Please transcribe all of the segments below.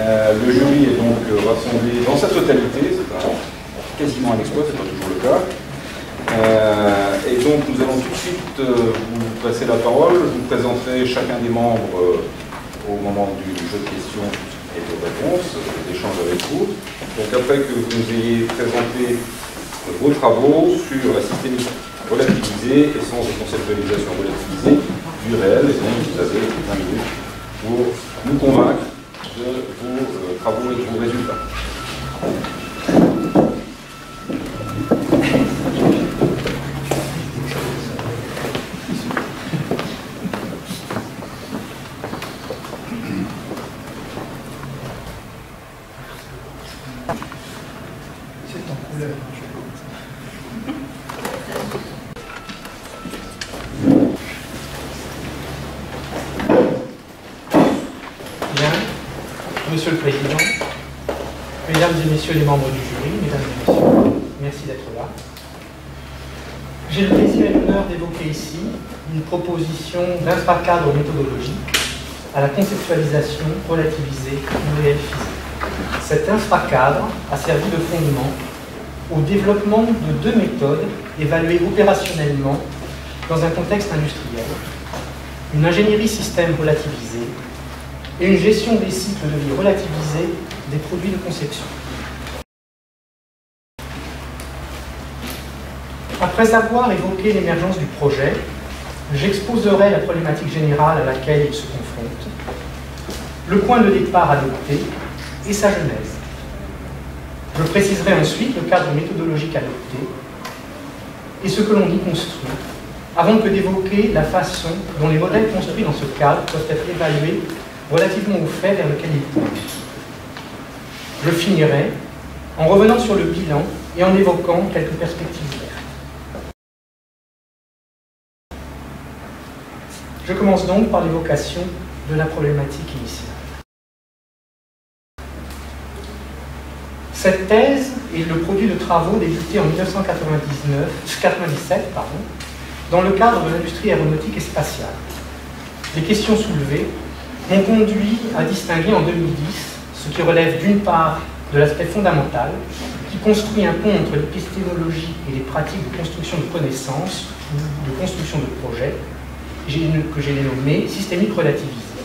Le jury est donc rassemblé dans sa totalité, c'est quasiment un exploit, c'est pas toujours le cas. Et donc nous allons tout de suite vous passer la parole. Je vous présenterai chacun des membres au moment du jeu de questions et de réponses, d'échanges avec vous. Donc après que vous nous ayez présenté vos travaux sur la systémique relativisée, essence de conceptualisation relativisée du réel, et donc vous avez 20 minutes pour nous convaincre de vos travaux et de vos résultats. Monsieur le Président, Mesdames et Messieurs les membres du jury, Mesdames et Messieurs, merci d'être là. J'ai le plaisir et l'honneur d'évoquer ici une proposition d'infracadre méthodologique à la conceptualisation relativisée du réel physique. Cet infracadre a servi de fondement au développement de deux méthodes évaluées opérationnellement dans un contexte industriel, une ingénierie système relativisée et une gestion des cycles de vie relativisés des produits de conception. Après avoir évoqué l'émergence du projet, j'exposerai la problématique générale à laquelle il se confronte, le point de départ adopté et sa genèse. Je préciserai ensuite le cadre méthodologique adopté et ce que l'on y construit, avant que d'évoquer la façon dont les modèles construits dans ce cadre peuvent être évalués relativement au fait vers lequel il pointe. Je finirai en revenant sur le bilan et en évoquant quelques perspectives vertes. Je commence donc par l'évocation de la problématique initiale. Cette thèse est le produit de travaux débutés en 1997 dans le cadre de l'industrie aéronautique et spatiale. Les questions soulevées m'ont conduit à distinguer en 2010 ce qui relève d'une part de l'aspect fondamental, qui construit un pont entre l'épistémologie et les pratiques de construction de connaissances ou de construction de projets, que j'ai nommé systémique relativisée,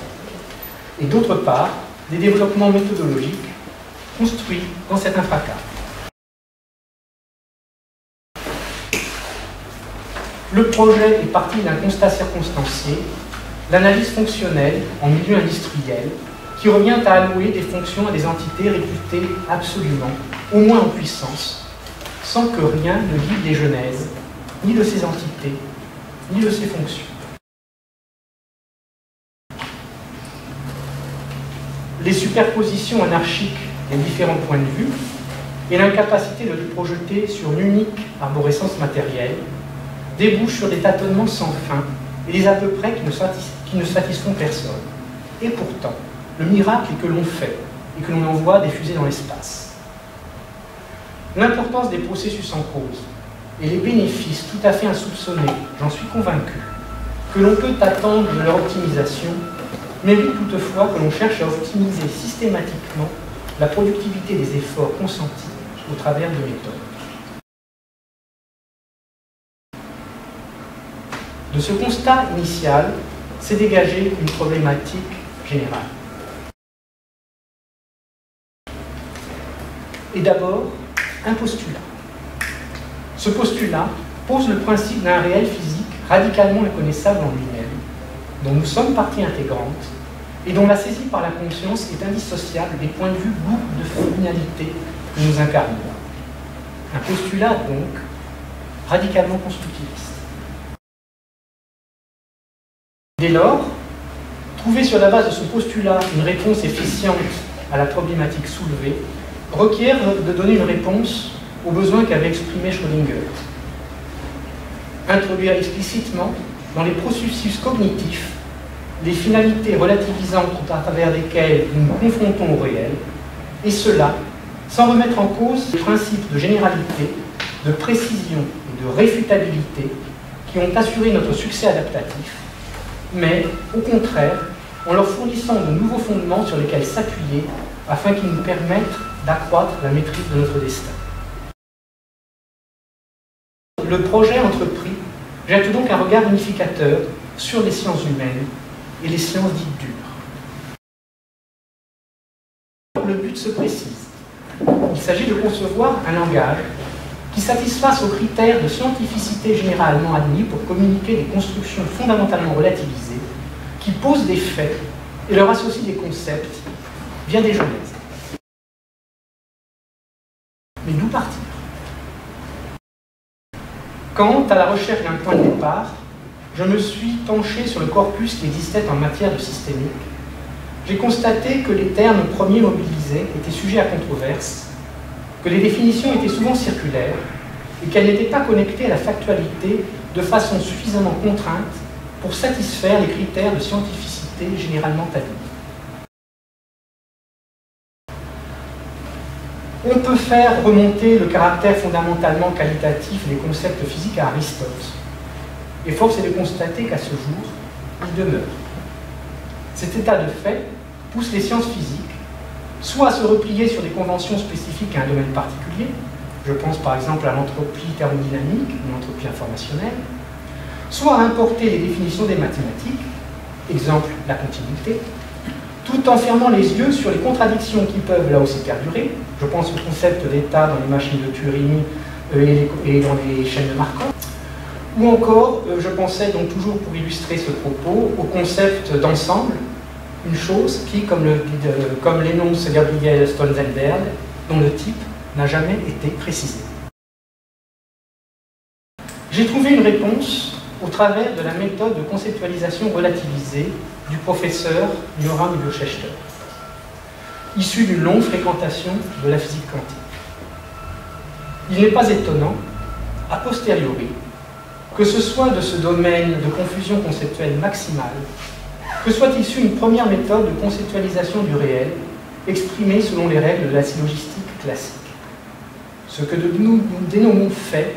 et d'autre part des développements méthodologiques construits dans cet infracadre. Le projet est parti d'un constat circonstancié, l'analyse fonctionnelle en milieu industriel, qui revient à allouer des fonctions à des entités réputées absolument, au moins en puissance, sans que rien ne guide les genèses, ni de ces entités, ni de ces fonctions. Les superpositions anarchiques des différents points de vue et l'incapacité de les projeter sur une unique arborescence matérielle débouchent sur des tâtonnements sans fin et des à peu près qui ne satisfont personne. Et pourtant, le miracle est que l'on fait et que l'on envoie diffuser dans l'espace. L'importance des processus en cause et les bénéfices tout à fait insoupçonnés, j'en suis convaincu, que l'on peut attendre de leur optimisation, mérite toutefois que l'on cherche à optimiser systématiquement la productivité des efforts consentis au travers de méthodes. De ce constat initial s'est dégagée une problématique générale. Et d'abord, un postulat. Ce postulat pose le principe d'un réel physique radicalement inconnaissable en lui-même, dont nous sommes partie intégrante et dont la saisie par la conscience est indissociable des points de vue lourds de finalité que nous incarnons. Un postulat, donc, radicalement constructiviste. Dès lors, trouver sur la base de ce postulat une réponse efficiente à la problématique soulevée requiert de donner une réponse aux besoins qu'avait exprimé Schrödinger. Introduire explicitement dans les processus cognitifs les finalités relativisantes à travers lesquelles nous nous confrontons au réel, et cela sans remettre en cause les principes de généralité, de précision et de réfutabilité qui ont assuré notre succès adaptatif, mais au contraire en leur fournissant de nouveaux fondements sur lesquels s'appuyer afin qu'ils nous permettent d'accroître la maîtrise de notre destin. Le projet entrepris jette donc un regard unificateur sur les sciences humaines et les sciences dites dures. Le but se précise. Il s'agit de concevoir un langage qui satisfasse aux critères de scientificité généralement admis pour communiquer des constructions fondamentalement relativisées, qui posent des faits et leur associent des concepts via des genèses. Mais d'où partir? Quant à la recherche d'un point de départ, je me suis penché sur le corpus qui existait en matière de systémique. J'ai constaté que les termes premiers mobilisés étaient sujets à controverse, que les définitions étaient souvent circulaires et qu'elles n'étaient pas connectées à la factualité de façon suffisamment contrainte pour satisfaire les critères de scientificité généralement admis. On peut faire remonter le caractère fondamentalement qualitatif des concepts physiques à Aristote, et force est de constater qu'à ce jour, il demeure. Cet état de fait pousse les sciences physiques soit à se replier sur des conventions spécifiques à un domaine particulier, je pense par exemple à l'entropie thermodynamique ou l'entropie informationnelle, soit à importer les définitions des mathématiques, exemple la continuité, tout en fermant les yeux sur les contradictions qui peuvent là aussi perdurer. Je pense au concept d'état dans les machines de Turing et dans les chaînes de Markov. Ou encore, je pensais donc toujours pour illustrer ce propos au concept d'ensemble, une chose qui, comme l'énonce Gabriel Stolzenberg, dont le type n'a jamais été précisé. J'ai trouvé une réponse au travers de la méthode de conceptualisation relativisée du professeur Yoram Miloshechter, issu d'une longue fréquentation de la physique quantique. Il n'est pas étonnant, a posteriori, que ce soit de ce domaine de confusion conceptuelle maximale, que soit issue une première méthode de conceptualisation du réel, exprimée selon les règles de la syllogistique classique. Ce que nous dénommons fait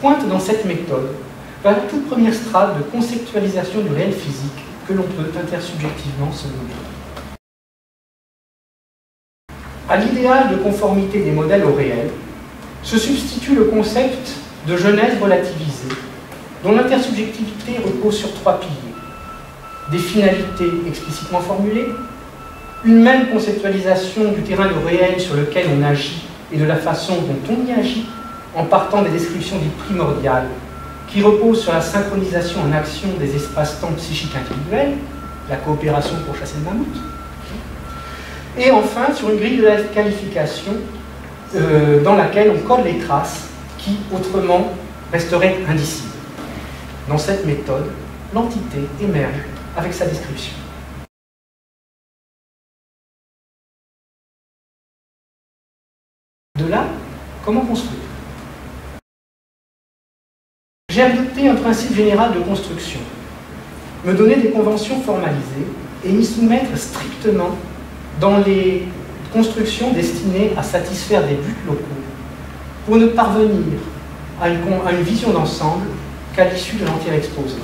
pointe dans cette méthode vers la toute première strate de conceptualisation du réel physique que l'on peut intersubjectivement se donner. À l'idéal de conformité des modèles au réel, se substitue le concept de genèse relativisée, dont l'intersubjectivité repose sur trois piliers. Des finalités explicitement formulées, une même conceptualisation du terrain de réel sur lequel on agit et de la façon dont on y agit, en partant des descriptions dites primordiales, qui reposent sur la synchronisation en action des espaces-temps psychiques individuels, la coopération pour chasser le mammouth, et enfin sur une grille de la qualification dans laquelle on code les traces qui, autrement, resteraient indicibles. Dans cette méthode, l'entité émerge avec sa description. De là, comment construire? J'ai adopté un principe général de construction, me donner des conventions formalisées et m'y soumettre strictement dans les constructions destinées à satisfaire des buts locaux, pour ne parvenir à une vision d'ensemble qu'à l'issue de l'entier exposé.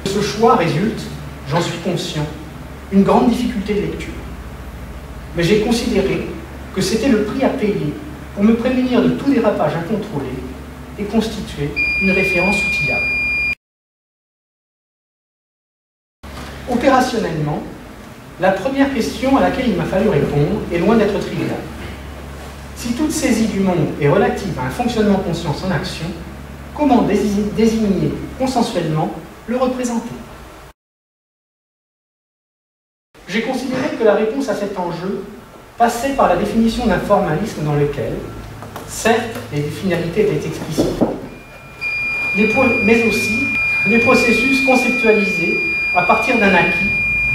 De ce choix résulte, j'en suis conscient, une grande difficulté de lecture. Mais j'ai considéré que c'était le prix à payer pour me prémunir de tout dérapage incontrôlé et constituer une référence outillable. Opérationnellement, la première question à laquelle il m'a fallu répondre est loin d'être triviale. Si toute saisie du monde est relative à un fonctionnement conscience en action, comment désigner consensuellement le représenter? J'ai considéré que la réponse à cet enjeu passait par la définition d'un formalisme dans lequel, certes, les finalités étaient explicites, mais aussi les processus conceptualisés à partir d'un acquis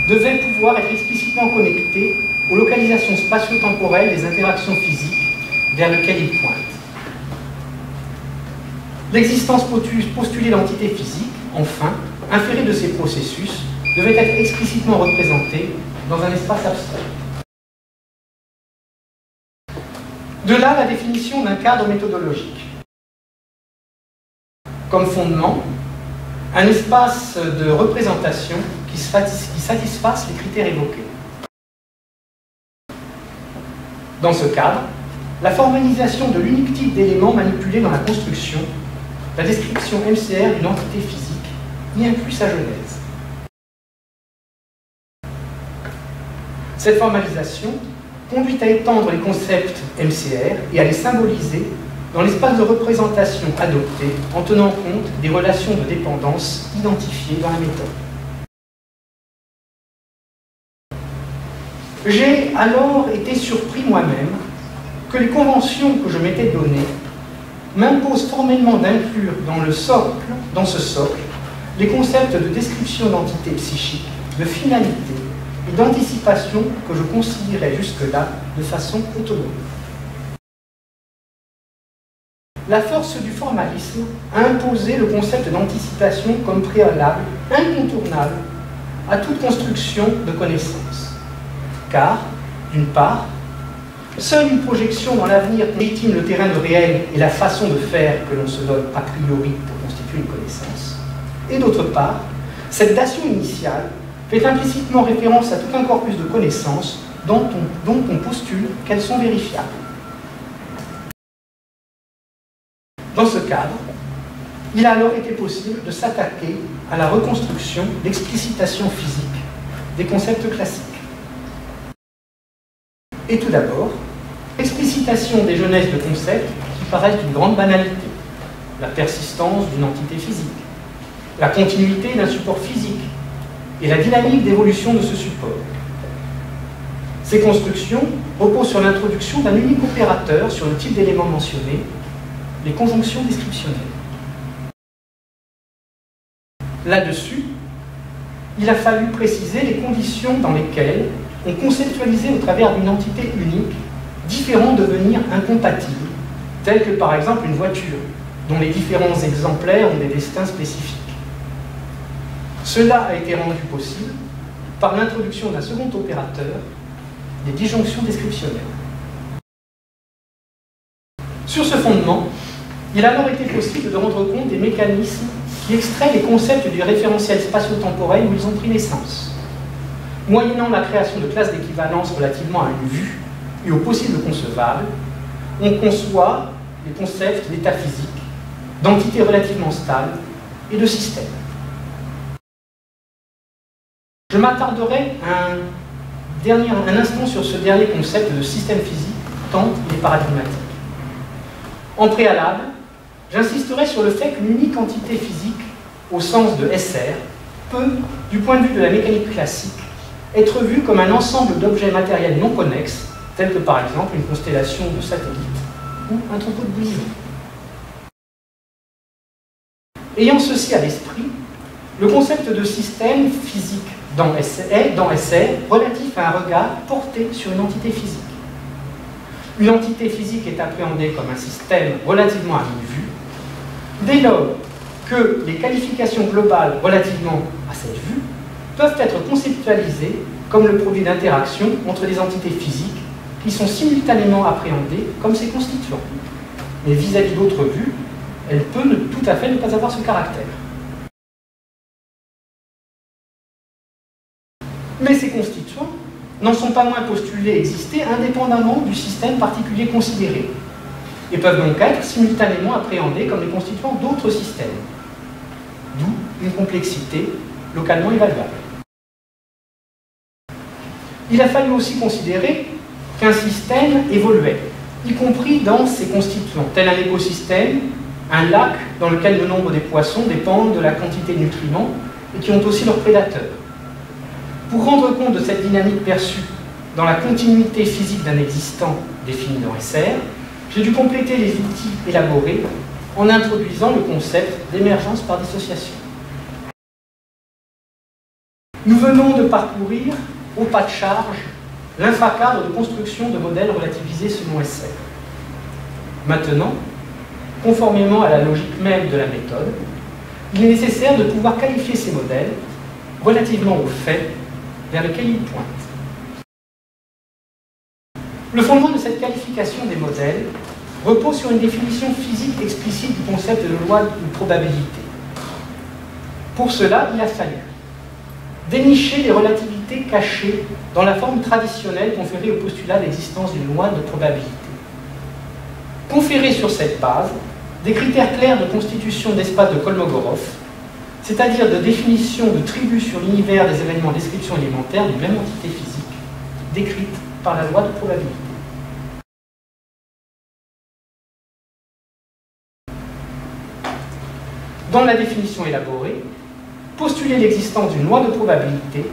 devaient pouvoir être explicitement connectés aux localisations spatio-temporelles des interactions physiques vers lesquelles ils pointent. L'existence postulée d'entités physiques, enfin, inférée de ces processus, devait être explicitement représentée dans un espace abstrait. De là la définition d'un cadre méthodologique. Comme fondement, un espace de représentation qui satisfasse les critères évoqués. Dans ce cadre, la formalisation de l'unique type d'élément manipulé dans la construction, la description MCR d'une entité physique, y inclut sa genèse. Cette formalisation conduit à étendre les concepts MCR et à les symboliser dans l'espace de représentation adopté en tenant compte des relations de dépendance identifiées dans la méthode. J'ai alors été surpris moi-même que les conventions que je m'étais données m'imposent formellement d'inclure dans ce socle, les concepts de description d'entités psychiques, de finalité et d'anticipation que je considérais jusque-là de façon autonome. La force du formalisme a imposé le concept d'anticipation comme préalable incontournable à toute construction de connaissances. Car, d'une part, seule une projection dans l'avenir légitime le terrain de réel et la façon de faire que l'on se donne a priori pour constituer une connaissance. Et d'autre part, cette dation initiale fait implicitement référence à tout un corpus de connaissances dont on postule qu'elles sont vérifiables. Dans ce cadre, il a alors été possible de s'attaquer à la reconstruction, l'explicitation physique des concepts classiques. Et tout d'abord, explicitation des genèses de concepts qui paraissent d'une grande banalité, la persistance d'une entité physique, la continuité d'un support physique et la dynamique d'évolution de ce support. Ces constructions reposent sur l'introduction d'un unique opérateur sur le type d'élément mentionné, les conjonctions descriptionnelles. Là-dessus, il a fallu préciser les conditions dans lesquelles on conceptualisait au travers d'une entité unique différents devenirs incompatibles, tels que par exemple une voiture, dont les différents exemplaires ont des destins spécifiques. Cela a été rendu possible par l'introduction d'un second opérateur, des disjonctions descriptionnelles. Sur ce fondement, il a alors été possible de rendre compte des mécanismes qui extraient les concepts du référentiel spatio-temporel où ils ont pris naissance. Moyennant la création de classes d'équivalence relativement à une vue et aux possibles concevables, on conçoit les concepts d'état physique, d'entités relativement stables et de systèmes. Je m'attarderai un instant sur ce dernier concept de système physique, tant il est paradigmatique. En préalable, j'insisterai sur le fait qu'une unique entité physique, au sens de SR, peut, du point de vue de la mécanique classique, être vue comme un ensemble d'objets matériels non connexes, tels que par exemple une constellation de satellites ou un troupeau de bouillons. Ayant ceci à l'esprit, le concept de système physique est, dans SR, relatif à un regard porté sur une entité physique. Une entité physique est appréhendée comme un système relativement à une vue, dès lors que les qualifications globales relativement à cette vue peuvent être conceptualisées comme le produit d'interactions entre des entités physiques qui sont simultanément appréhendées comme ses constituants. Mais vis-à-vis d'autres vues, elle peut tout à fait ne pas avoir ce caractère. Mais ces constituants n'en sont pas moins postulés exister indépendamment du système particulier considéré, et peuvent donc être simultanément appréhendés comme les constituants d'autres systèmes, d'où une complexité localement évaluable. Il a fallu aussi considérer qu'un système évoluait, y compris dans ses constituants, tel un écosystème, un lac dans lequel le nombre des poissons dépendent de la quantité de nutriments et qui ont aussi leurs prédateurs. Pour rendre compte de cette dynamique perçue dans la continuité physique d'un existant défini dans SR, j'ai dû compléter les outils élaborés en introduisant le concept d'émergence par dissociation. Nous venons de parcourir, au pas de charge, l'infracadre de construction de modèles relativisés selon SR. Maintenant, conformément à la logique même de la méthode, il est nécessaire de pouvoir qualifier ces modèles relativement aux faits vers lesquels ils pointent. Le fondement de cette qualification des modèles repose sur une définition physique explicite du concept de loi de probabilité. Pour cela, il a fallu dénicher les relativités probabilité cachée dans la forme traditionnelle conférée au postulat d'existence d'une loi de probabilité. Conférer sur cette base des critères clairs de constitution d'espace de Kolmogorov, c'est-à-dire de définition de tribus sur l'univers des événements de description élémentaire d'une même entité physique, décrite par la loi de probabilité. Dans la définition élaborée, postuler l'existence d'une loi de probabilité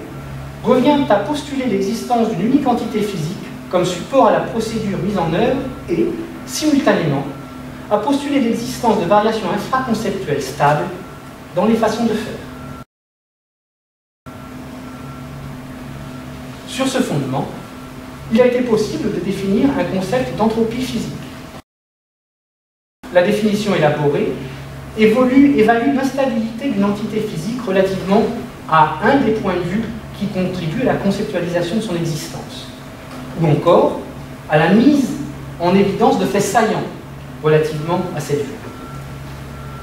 revient à postuler l'existence d'une unique entité physique comme support à la procédure mise en œuvre et, simultanément, à postuler l'existence de variations infraconceptuelles stables dans les façons de faire. Sur ce fondement, il a été possible de définir un concept d'entropie physique. La définition élaborée évalue l'instabilité d'une entité physique relativement à un des points de vue qui contribuent à la conceptualisation de son existence, ou encore à la mise en évidence de faits saillants relativement à cette vue.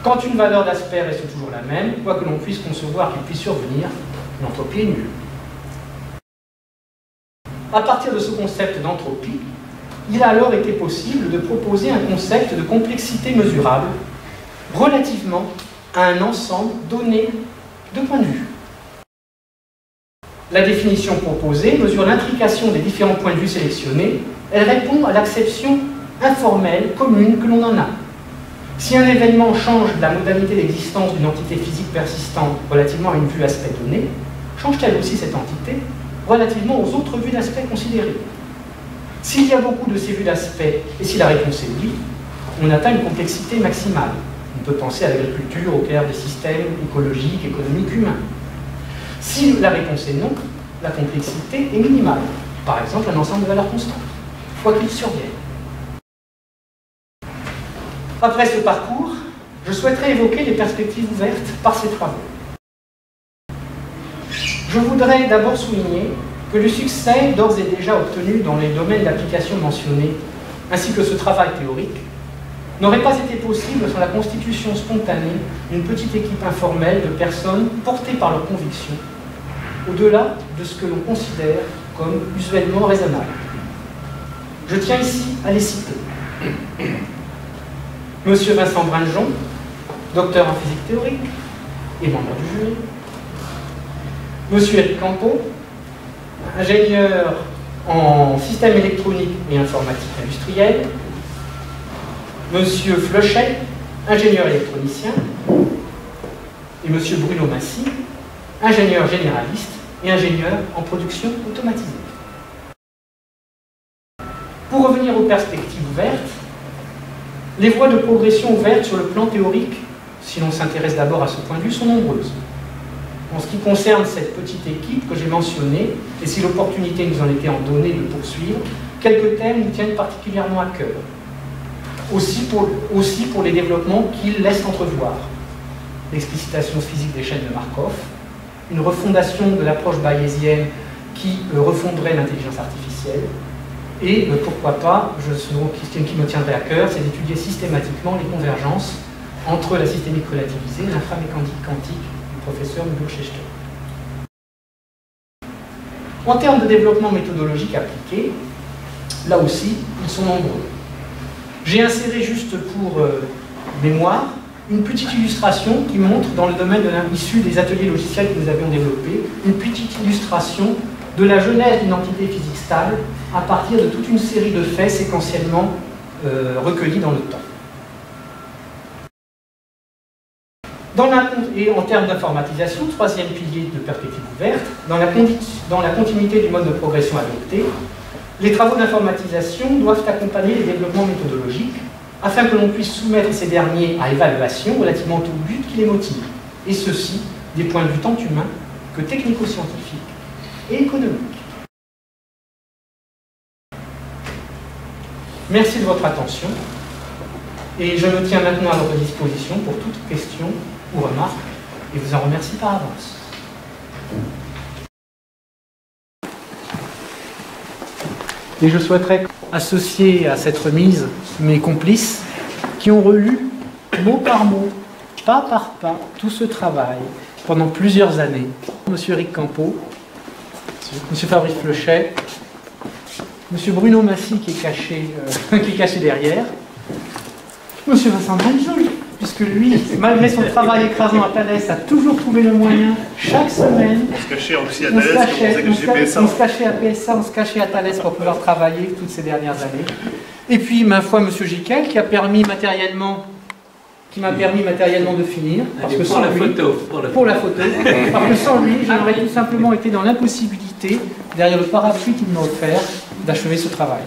Quand une valeur d'aspect reste toujours la même, quoi que l'on puisse concevoir qu'il puisse survenir, l'entropie est nulle. À partir de ce concept d'entropie, il a alors été possible de proposer un concept de complexité mesurable relativement à un ensemble donné de points de vue. La définition proposée mesure l'intrication des différents points de vue sélectionnés. Elle répond à l'acception informelle, commune que l'on en a. Si un événement change la modalité d'existence d'une entité physique persistante relativement à une vue aspect donnée, change-t-elle aussi cette entité relativement aux autres vues d'aspect considérées? S'il y a beaucoup de ces vues d'aspect et si la réponse est oui, on atteint une complexité maximale. On peut penser à l'agriculture au cœur des systèmes écologiques, économiques, humains. Si la réponse est non, la complexité est minimale. Par exemple, un ensemble de valeurs constantes, quoi qu'il survienne. Après ce parcours, je souhaiterais évoquer les perspectives ouvertes par ces travaux. Je voudrais d'abord souligner que le succès d'ores et déjà obtenu dans les domaines d'application mentionnés, ainsi que ce travail théorique, n'aurait pas été possible sans la constitution spontanée d'une petite équipe informelle de personnes portées par leurs convictions, au-delà de ce que l'on considère comme usuellement raisonnable. Je tiens ici à les citer. Monsieur Vincent Brinjon, docteur en physique théorique et membre du jury. Monsieur Eric Campo, ingénieur en système électronique et informatique industrielle. Monsieur Fleuchet, ingénieur électronicien. Et monsieur Bruno Massy, ingénieur généraliste et ingénieur en production automatisée. Pour revenir aux perspectives ouvertes, les voies de progression ouvertes sur le plan théorique, si l'on s'intéresse d'abord à ce point de vue, sont nombreuses. En ce qui concerne cette petite équipe que j'ai mentionnée, et si l'opportunité nous en était en donnée de poursuivre, quelques thèmes nous tiennent particulièrement à cœur. Aussi pour les développements qu'ils laissent entrevoir. L'explicitation physique des chaînes de Markov, une refondation de l'approche bayésienne qui refonderait l'intelligence artificielle, et pourquoi pas, une question qui me tiendrait à cœur, c'est d'étudier systématiquement les convergences entre la systémique relativisée et l'inframécanique quantique du professeur Miguel Schechter. En termes de développement méthodologique appliqué, là aussi, ils sont nombreux. J'ai inséré juste pour mémoire une petite illustration qui montre, dans le domaine de l'issue des ateliers logiciels que nous avions développés, une petite illustration de la genèse d'une entité physique stable à partir de toute une série de faits séquentiellement recueillis dans le temps. Et en termes d'informatisation, troisième pilier de perspective ouverte, dans la continuité du mode de progression adopté, les travaux d'informatisation doivent accompagner les développements méthodologiques afin que l'on puisse soumettre ces derniers à évaluation relativement au but qui les motive, et ceci des points de vue tant humains que technico-scientifiques et économiques. Merci de votre attention et je me tiens maintenant à votre disposition pour toute question ou remarque et vous en remercie par avance. Et je souhaiterais associer à cette remise mes complices qui ont relu mot par mot, pas par pas, tout ce travail pendant plusieurs années. Monsieur Eric Campo, Monsieur Fabrice Fleuchet, Monsieur Bruno Massy qui est caché derrière, Monsieur Vincent Benjoul, puisque lui, malgré son travail écrasant à Thalès, a toujours trouvé le moyen, chaque semaine, on se cachait aussi à Thalès, on se cachait à PSA, on se cachait à Thalès pour pouvoir travailler toutes ces dernières années. Et puis, ma foi, Monsieur Giquel, qui m'a permis matériellement de finir, parce que sans lui, pour la photo, parce que sans lui, j'aurais tout simplement été dans l'impossibilité, derrière le parapluie qu'il m'a offert, d'achever ce travail.